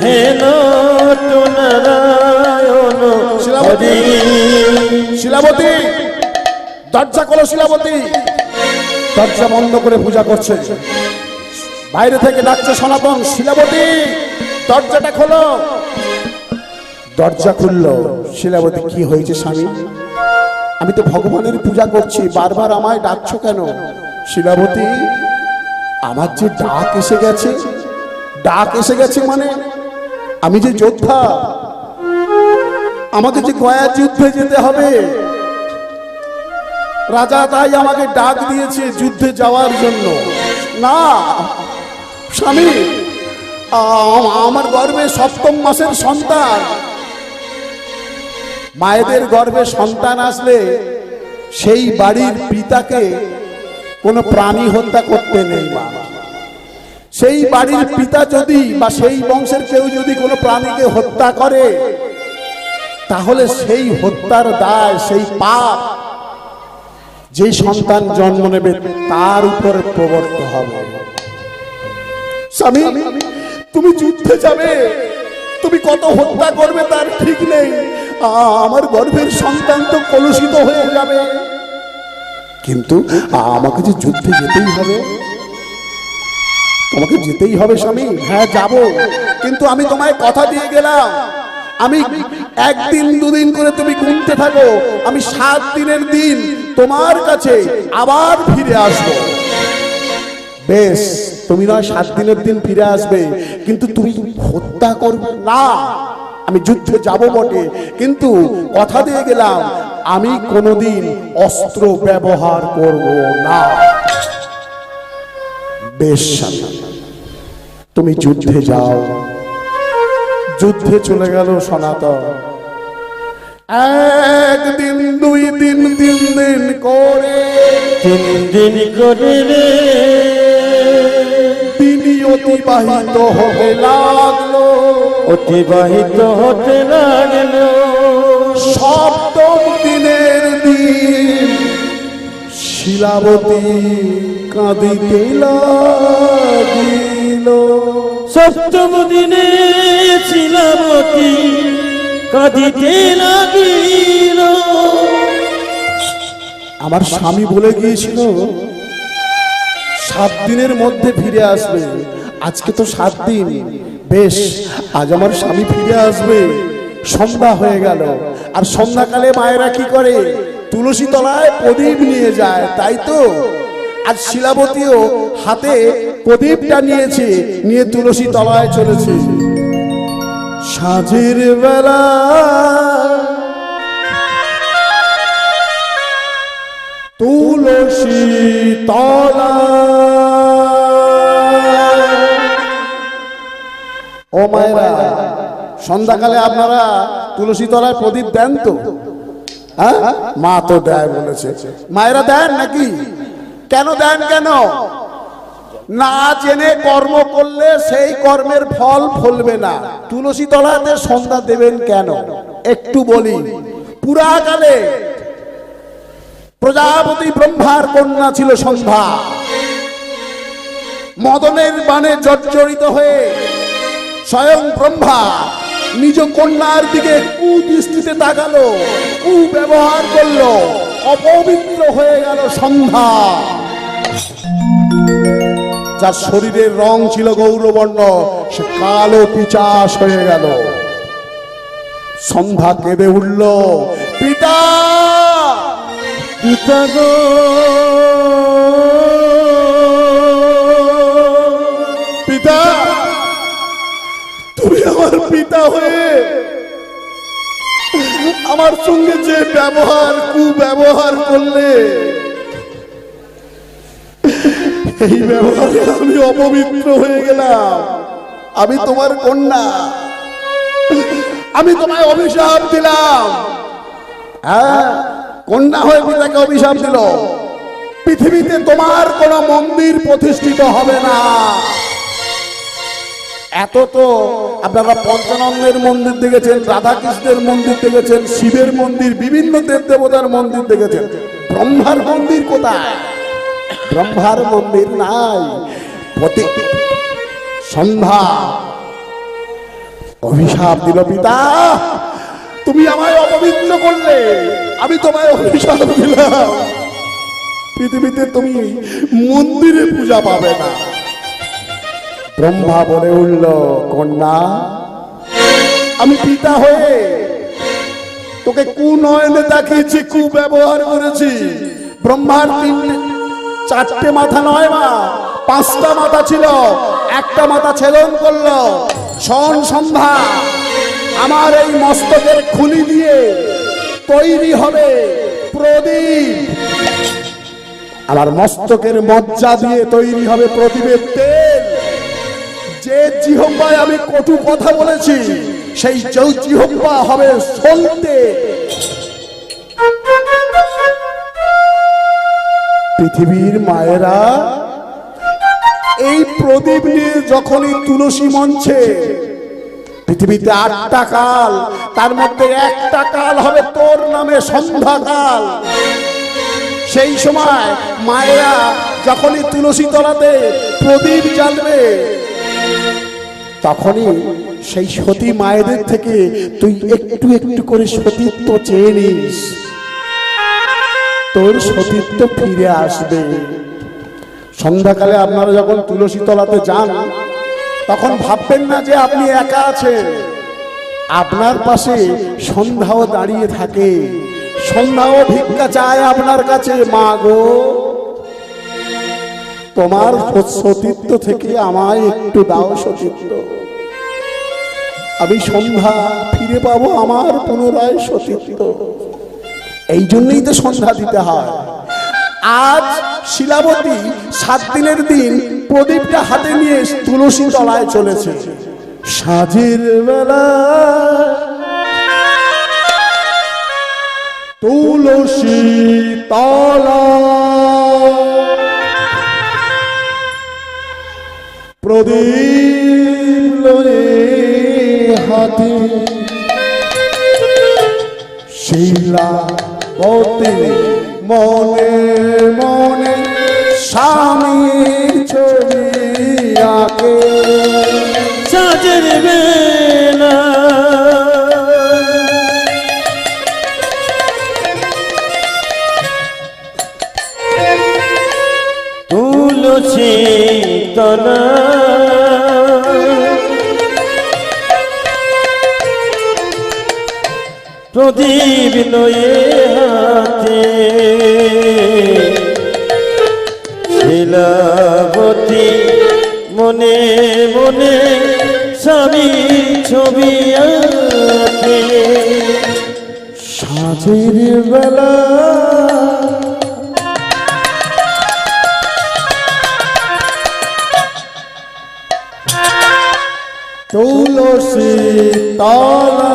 হে নাট নারায়ণ হরি। শিলাবতী দরজা খোলো, শিলাবতী দরজা বন্ধ করে পূজা করছে। বাইরে থেকে ডাকছে সনাতন, শিলাবতী দরজাটা খোলো। দরজা খুললো। শিলাবতী, কি হয়েছে স্বামী? আমি তো ভগবানের পূজা করছি, বারবার আমায় ডাকছো কেন? শিলাবতী, আমার যে ডাক এসে গেছে, ডাক এসে গেছে মানে আমি যে যোদ্ধা, আমাকে যে গয়া যুদ্ধে যেতে হবে, রাজা তাই আমাকে ডাক দিয়েছে যুদ্ধে যাওয়ার জন্য। না স্বামী, আমার গর্ভে সপ্তম মাসের সন্তান। মায়েদের গর্ভে সন্তান আসলে সেই বাড়ির পিতাকে কোনো প্রাণী হত্যা করতে নেই মা। সেই বাড়ির পিতা যদি বা সেই বংশের কেউ যদি কোনো প্রাণীকে হত্যা করে, তাহলে সেই হত্যার দায়, সেই পাপ যেই সন্তান জন্ম নেবে তার উপরে প্রবর্তিত হবে। স্বামী, তুমি যুদ্ধে যাবে, তুমি কত হত্যা করবে তার ঠিক নেই। আমার গর্ভের সন্তান তো কলুষিত হয়ে যাবে, কিন্তু আমাকে যে যুদ্ধে যেতেই হবে। তোমাকে যেতেই হবে স্বামী। হ্যাঁ যাব, কিন্তু আমি তোমায় কথা দিয়ে গেলাম, আমি একদিন দুদিন করে তুমি গুনতে থাকো, আমি 7 দিনের দিন তোমার কাছে আবার ফিরে আসবো। বেশ, তুমি নয় 7 দিনের দিন ফিরে আসবে, কিন্তু তুমি হত্যা করবে না। আমি যুদ্ধে যাব বটে, কিন্তু কথা দিয়ে গেলাম আমি কোনোদিন অস্ত্র ব্যবহার করব না। বেশ স্বামী, তুমি যুদ্ধে যাও। যুদ্ধে চলে গেল সনাতন। একদিন 2 দিন 3 দিন করে 3 দিন করে রে দিনই অতিবাহিত হতে লাগলো, অতিবাহিত হতে লাগলো। সপ্তম দিনের দিন শিলাবতী কাঁদিতে লাগিল। সপ্তম দিনে শিলাবতী কাঁদিতে লাগিল। আমার স্বামী বলে গিয়েছিল 7 দিনের মধ্যে ফিরে আসবে। আজকে তো 7 দিন। বেশ, আজ আমার স্বামী ফিরে আসবে। সন্ধ্যা হয়ে গেল, আর সন্ধ্যাকালে মায়েরা কি করে? তুলসী তলায় প্রদীপ নিয়ে যায়, তাই তো? আর শিলাবতীও হাতে প্রদীপটা নিয়েছে, নিয়ে তুলসী তলায় চলেছে। সাঁঝের বেলা তুলসী তলা, ও মায়েরা, সন্ধ্যাকালে আপনারা তুলসী তলায় প্রদীপ দেন তো? হ্যাঁ, মা তো দেয় বলেছে। মায়েরা দেন নাকি? কেন দেন? কেন না জেনে কর্ম করলে সেই কর্মের ফল ফলবে না। তুলসী তলাতে সন্ধ্যা দেবেন কেন একটু বলি। পুরাকালে প্রজাপতি ব্রহ্মার কন্যা ছিল সন্ধ্যা। মদনের বাণে জর্জরিত হয়ে স্বয়ং ব্রহ্মা নিজ কন্যার দিকে কুদৃষ্টিতে তাকালো, কুব্যবহার করলো, অপবিত্র হয়ে গেল সন্ধ্যা। যার শরীরের রং ছিল গৌরবর্ণ, সে কালো পিচাস হয়ে গেল। সন্ধ্যা কেঁদে উঠল, পিতা, পিতা গো, পিতা, তুমি আমার পিতা হয়ে আমার সঙ্গে যে ব্যবহার, কুব্যবহার করলে, এই ব্যবহারে আমি অপবিত্র হয়ে গেলাম। আমি তোমার কন্যা, আমি তোমায় অভিশাপ দিলাম। হ্যাঁ, কন্যা হয়ে পিতাকে অভিশাপ দিল, পৃথিবীতে তোমার কোন মন্দির প্রতিষ্ঠিত হবে না। এত তো আপনারা পঞ্চানন্দের মন্দির দেখেছেন, রাধাকৃষ্ণের মন্দির দেখেছেন, শিবের মন্দির, বিভিন্ন দেব দেবতার মন্দির দেখেছেন। ব্রহ্মার মন্দির কোথায়? ব্রহ্মার মন্দির নাই। সন্ধ্যা অভিশাপ দিল, পিতা তুমি আমায় অপবিত্র করলে, আমি তোমায় অভিশাপ দিলাম, পৃথিবীতে তুমি মন্দিরে পূজা পাবে না। ব্রহ্মা বলে উঠল, কন্যা, আমি পিতা হয়ে তোকে কুনয়নে তাকিয়েছি, কুব্যবহার করেছি। ব্রহ্মার 4টে মাথা নয় মা, 5টা মাথা ছিল, একটা মাথা ছেদন করলো। শোন সন্ধ্যা, আমার এই মস্তকের খুলি দিয়ে তৈরি হবে প্রদীপ, আমার মস্তকের মজ্জা দিয়ে তৈরি হবে প্রদীপের তেল। যে জিহ্বায় আমি কটু কথা বলেছি, সেই জিহ্বা হবে সলতে। পৃথিবীর মায়েরা এই প্রদীপ নিয়ে যখনই তুলসী মঞ্চে, পৃথিবীতে 8টা কাল, তার মধ্যে একটা কাল হবে তোর নামে সন্ধ্যাকাল। সেই সময় মায়েরা যখনই তুলসী তলাতে প্রদীপ জ্বালবে, তখনই সেই সতী মায়েদের থেকে তুই একটু একটু করে সতীত্ব চেয়ে নিস, তোর সতীত্ব ফিরে আসবে। সন্ধ্যাকালে আপনারা যখন তুলসী তলাতে যান, তখন ভাববেন না যে আপনি একা আছেন, আপনার পাশে সন্ধ্যাও দাঁড়িয়ে থাকে। সন্ধ্যাও ভিক্ষা চায় আপনার কাছে, মা গো তোমার সতীত্ব থেকে আমায় একটু দাও সতীত্ব, আমি সন্ধ্যা ফিরে পাবো আমার পুনরায় সতীত্ব। এই জন্যই তো সন্ধ্যা দিতে হয়। আজ শিলাবতী 7 দিনের দিন প্রদীপটা হাতে নিয়ে তুলসী তলায় চলেছে। সাজের বেলা তুলসী তলা, প্রদীপ লয়ে হাতে, শিলাবতী মনে মনে স্বামীর ছবি আঁকে। সাজের বেলা তুলসী তলা, প্রদীপ লয়ে হাতে, শিলাবতী মনে মনে স্বামী ছবি আঁকে। সাজের বেলা তুলসী তলা,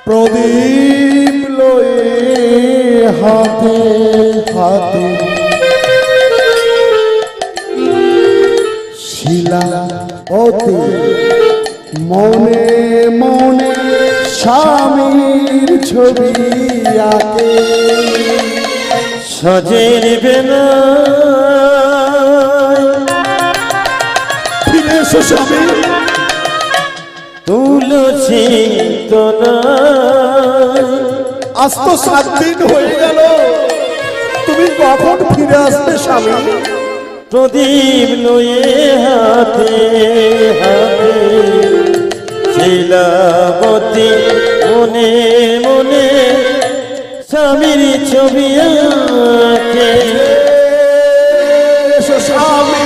প্রদীপ লয়ে হাতে হাতে, শিলাবতী মনে মনে স্বামীর ছবি আঁকে। সাজের বেলা ফিরে এসো স্বামী, তুলসী তলা। আজ তো 7 দিন হয়ে গেল, তুমি কখন ফিরে আসবে স্বামী? প্রদীপ লয়ে হাতে হাতে, শিলাবতী মনে মনে স্বামীর ছবি আঁকে। এসো স্বামী,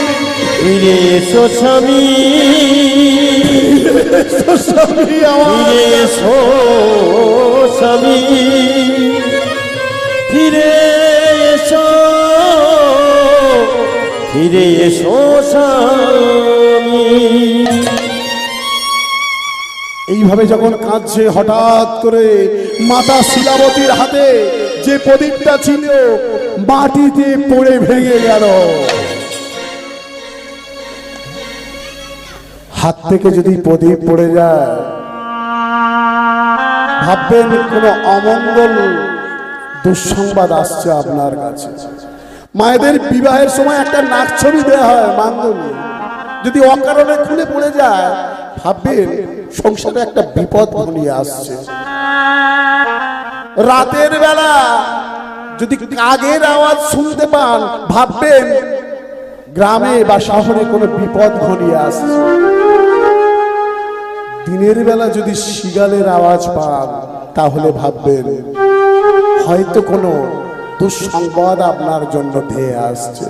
ফিরে এসো স্বামী, এসো স্বামী আমার, ফিরে এসো স্বামী, ফিরে এসো, ফিরে এসো স্বামী। এইভাবে যখন কাঁদছে, হঠাৎ করে মাতা শিলাবতীর হাতে যে প্রদীপটা ছিল মাটিতে পড়ে ভেঙে গেল। হাত থেকে যদি প্রদীপ পড়ে যায়, ভাববেন কোনো অমঙ্গল দুঃসংবাদ আসছে আপনার কাছে। মায়েদের বিবাহের সময় একটা নাক ছবি দেওয়া হয় মাঙ্গল্য, যদি অকারণে খুলে পড়ে যায়, ভাববেন সংসারে একটা বিপদ ঘনিয়ে আসছে। রাতের বেলা যদি কাকের আওয়াজ শুনতে পান, ভাববেন গ্রামে বা শহরে কোনো বিপদ ঘনিয়ে আসছে। দিনের বেলা যদি শিয়ালের আওয়াজ পান, তাহলে ভাববেন হয়তো কোনো দুঃসংবাদ আপনার জন্য ধেয়ে আসছে।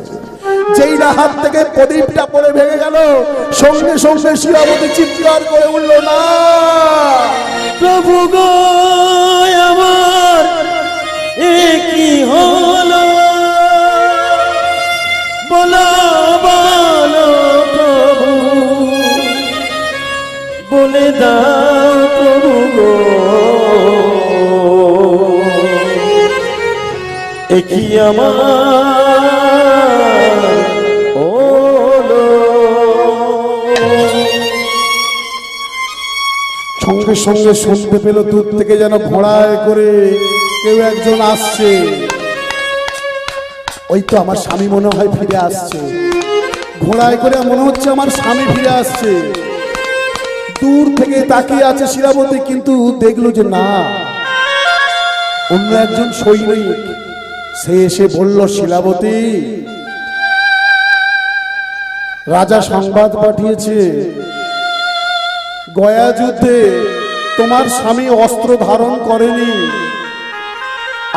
যেই না হাত থেকে প্রদীপটা পড়ে ভেঙে গেল, সঙ্গে সঙ্গে শিলাবতী চিৎকার করে উঠল, না প্রভু গো আমার এ কি হলো, বলো বলো প্রভু, বলে দাও প্রভু গো, এ কি আমার হলো। সঙ্গে সঙ্গে শুনতে পেল দূর থেকে যেন ঘোড়ায় করে কেউ একজন আসছে। ওই তো আমার স্বামী মনে হয় ফিরে আসছে, ঘোড়ায় করে মনে হচ্ছে আমার স্বামী ফিরে আসছে। দূর থেকে তাকিয়ে আছে শিলাবতী, কিন্তু দেখলো যে না, অন্য একজন সৈনিক। সে এসে বলল, শিলাবতী, রাজা সংবাদ পাঠিয়েছে গয়া যুদ্ধে তোমার স্বামী অস্ত্র ধারণ করেনি,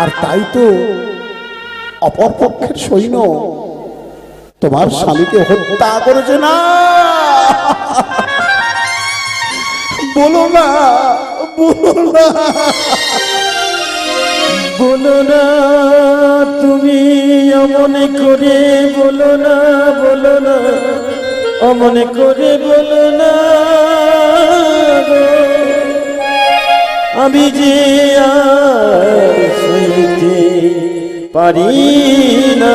আর তাই তো অপরপক্ষের সৈন্য তোমার স্বামীকে হত্যা করেছে। না বলো না, বলো না, বলো না তুমি অমন করে, বলো না, বলো না অমন করে, বলো না গো, আমি যে আর সইতে পারি না।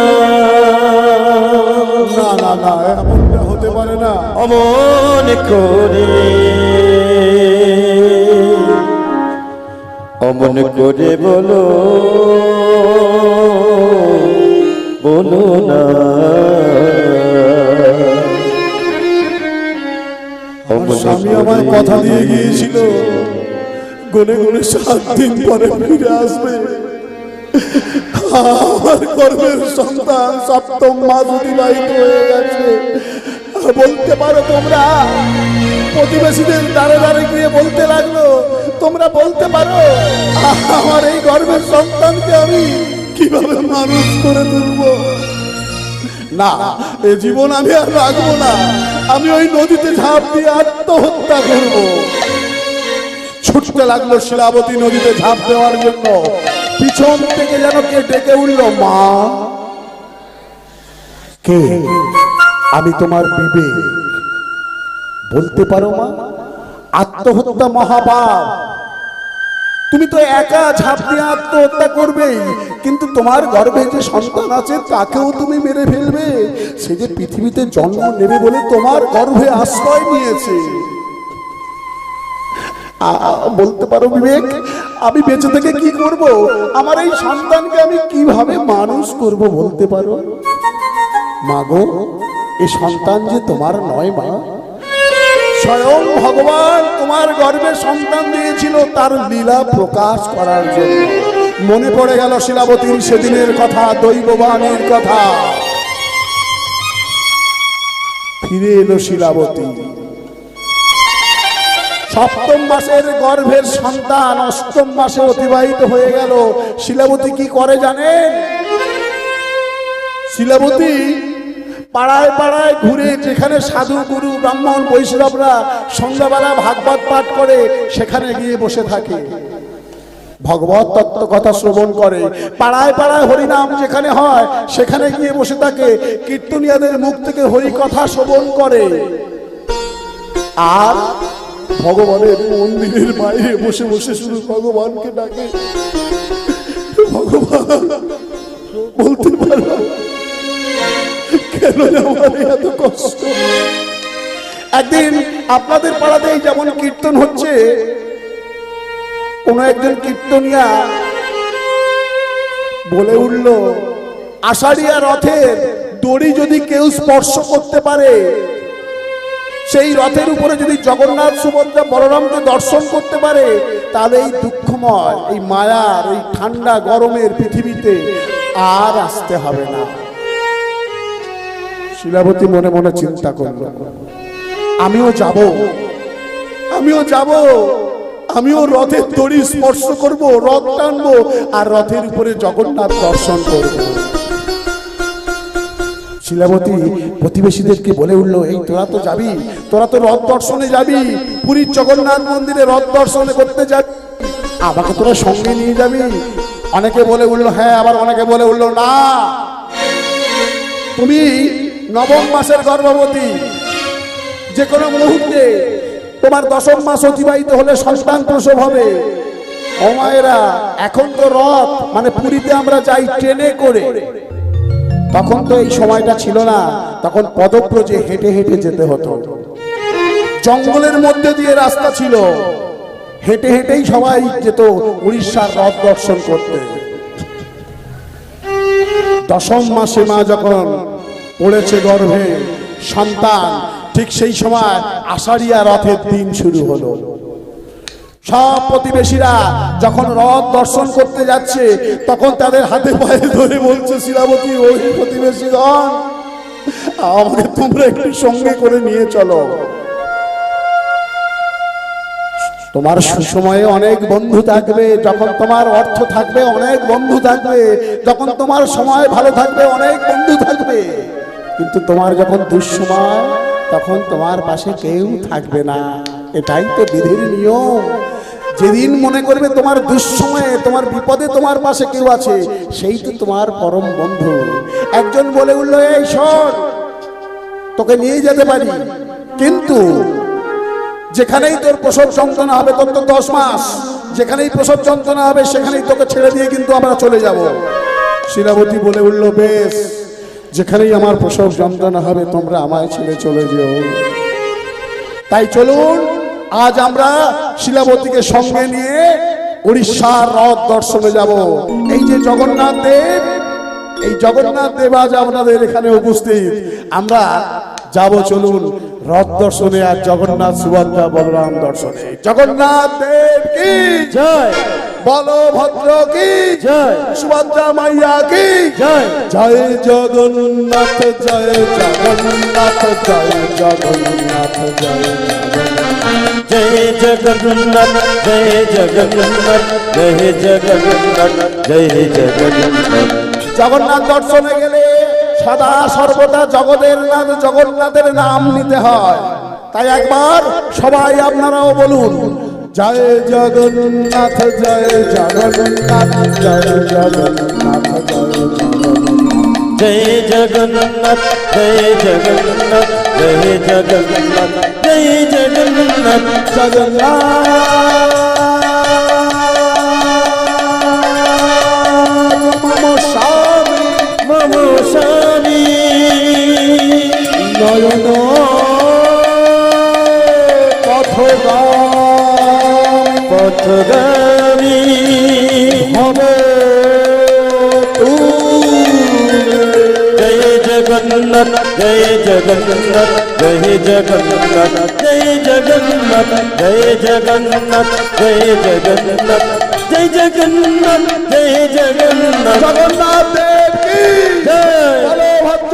না না না, এমনটা হতে পারে না। অমন করে, অমন করে বলো, বলো না। আমার স্বামী আমায় কথা দিয়ে গিয়েছিল, গনে গনে 7 দিন পরে ফিরে আসবে। আমার গর্ভের সন্তান 7ম মাস অতিবাহিত হয়ে গেছে। বলতে পারো তোমরা? প্রতিবেশীদের দ্বারে দ্বারে গিয়ে বলতে লাগলো, তোমরা বলতে পারো আমার এই গর্ভের সন্তানকে আমি কিভাবে মানুষ করে তুলবো? না, এ জীবন আমি আর রাখবো না, আমি ওই নদীতে ঝাঁপ দিয়ে আত্মহত্যা করব। ছুটতে লাগলো শিলাবতী নদীতে ঝাঁপ দেওয়ার জন্য। পিছন থেকে যেন কে ডেকে উঠল, মা। কে? আমি তোমার বিবেক। বলতে পারো মা, আত্মহত্যা মহাপাপ। তুমি তো একা ঝাঁপ দিয়ে আত্মহত্যা করবেই, কিন্তু তোমার গর্ভে যে সন্তান আছে তাকেও তুমি মেরে ফেলবে। সে যে পৃথিবীতে জন্ম নেবে বলে তোমার গর্ভে আশ্রয় নিয়েছে। বলতে পারো বিবেক, আমি বেঁচে থেকে কি করব? আমার এই সন্তানকে আমি কিভাবে মানুষ করব বলতে পারো? মা গো, এই সন্তান যে তোমার নয় মা, স্বয়ং ভগবান তোমার গর্ভে সন্তান দিয়েছিল তার লীলা প্রকাশ করার জন্য। মনে পড়ে গেল শিলাবতীর সেদিনের কথা, দৈববাণীর কথা। ফিরে এলো শিলাবতী। 7ম মাসের গর্ভের সন্তান 8ম মাসে অতিবাহিত হয়ে গেল। শিলাবতী কি করে জানেন? শিলাবতী পাড়ায় পাড়ায় ঘুরে, যেখানে সাধু গুরু ব্রাহ্মণ বৈষ্ণবরা সন্ধ্যাবেলা ভাগবত পাঠ করে, সেখানে গিয়ে বসে থাকে, ভগবত তত্ত্ব কথা শ্রবণ করে। পাড়ায় পাড়ায় হরিনাম যেখানে হয় সেখানে গিয়ে বসে থাকে, কীর্তনিয়াদের মুখ থেকে হরি কথা শ্রবণ করে। আর ভগবানের মন্দিরের বাইরে বসে বসে শুধু ভগবানকে ডাকে, ভগবান। বলতে পারো কেন আমার এত কষ্ট? একদিন আপনাদের পাড়াতেই যেমন কীর্তন হচ্ছে, কোন একজন কীর্তনিয়া বলে উঠল, আষাঢ়িয়া রথের দড়ি যদি কেউ স্পর্শ করতে পারে, সেই রথের উপরে যদি জগন্নাথ সুভদ্রা বলরামকে দর্শন করতে পারে, তাহলে এই দুঃখময়, এই মায়ার, এই ঠান্ডা গরমের পৃথিবীতে আর আসতে হবে না। শিলাবতী মনে মনে চিন্তা করল, আমিও যাব, আমিও যাব, আমিও রথের দড়ি স্পর্শ করব, রথ টানবো, আর রথের উপরে জগন্নাথ দর্শন করব। শিলাবতী প্রতিবেশীদেরকে বলে উঠলো, এই তোরা তো যাবি, তোরা তো রথ দর্শনে যাবি, পুরীর জগন্নাথ মন্দিরে রথ দর্শনে করতে যাবি, আমাকে তোরা সঙ্গে নিয়ে যাবি। অনেকে বলে উঠলো হ্যাঁ, আবার অনেকে বলে উঠলো না, তুমি নবম মাসের গর্ভবতী, যে কোনো মুহূর্তে তোমার দশম মাস অতিবাহিত হলে সন্তান প্রসব হবে। ও মায়েরা, এখন তো রথ মানে পুরীতে আমরা যাই ট্রেনে করে, তখন তো এই সময়টা ছিল না, তখন পদব্রজে হেঁটে হেঁটে যেতে হতো, জঙ্গলের মধ্যে দিয়ে রাস্তা ছিল, হেঁটে হেঁটেই সবাই যেত উড়িষ্যার রথ দর্শন করতে। দশম মাসে মা যখন পড়েছে গর্ভে সন্তান, ঠিক সেই সময় আষাঢ়িয়া রথের দিন শুরু হলো। সব প্রতিবেশীরা যখন রথ দর্শন করতে যাচ্ছে, তখন তাদের হাতে পায়ে ধরে বলছে, শিলাবতী, ওই প্রতিবেশীগণ, আমাকে তোমরা একটু সঙ্গে করে নিয়ে চলো। তোমার সুসময়ে অনেক বন্ধু থাকবে, যখন তোমার অর্থ থাকবে অনেক বন্ধু থাকবে, যখন তোমার সময় ভালো থাকবে অনেক বন্ধু থাকবে, কিন্তু তোমার যখন দুঃসময়, তখন তোমার পাশে কেউ থাকবে না। এটাই তো বিধির নিয়ম। যেদিন মনে করবে তোমার দুঃসময়ে, তোমার বিপদে তোমার পাশে কেউ আছে, সেই তো তোমার পরম বন্ধু। একজন বলে উঠল, এই শোন, তোকে নিয়ে যেতে পারি, কিন্তু যেখানেই তোর প্রসব যন্ত্রণা হবে, তোর তো 10 মাস, যেখানেই প্রসব যন্ত্রণা হবে সেখানেই তোকে ছেড়ে দিয়ে কিন্তু আমরা চলে যাব। শিলাবতী বলে উঠল, বেশ, যেখানেই আমার প্রসব যন্ত্রণা হবে তোমরা আমায় ছেড়ে চলে যেও। তাই চলুন, আজ আমরা শিলাবতীকে সঙ্গে নিয়ে উড়িষ্যার রথ দর্শনে যাব। এই যে জগন্নাথ দেব, এই জগন্নাথ দেব আজ আপনাদের এখানে উপস্থিত, আমরা যাব, চলুন রথ দর্শনে আর জগন্নাথ সুভদ্রা বলরাম দর্শনে। জগন্নাথ দেব কি জয়, বলভদ্র কি জয়, সুভদ্রা মাইয়া কি জয়। জয় জগন্নাথ, জয় জগন্নাথ, জয় জগন্নাথ, জয় জয় জগন্নাথ, জয় জগন্নাথ, জয় জগন্নাথ, জয় জগন্নাথ। জগন্নাথ দর্শনে গেলে সদা সর্বদা জগতের নাম, জগন্নাথের নাম নিতে হয়। তাই একবার সবাই আপনারাও বলুন, জয় জগন্নাথ, জয় জগন্নাথ, জয় জগন্নাথ, জয় জগন্নাথ। জয় জগন্নাথ, জয় জগন্নাথ, জয় জগন্নাথ, জয় জগন্নাথ। মম স্বামী নয়ন পথগামী হবে জয় জগন্নাথ, জয় জগন্নাথ, জয় জগন্নাথ, জয় জগন্নাথ, জয় জগন্নাথ, জয় জগন্নাথ, জয় জগন্নাথ, জয় জগন্নাথ। জগন্নাথ দেব কি জয়, বলভদ্র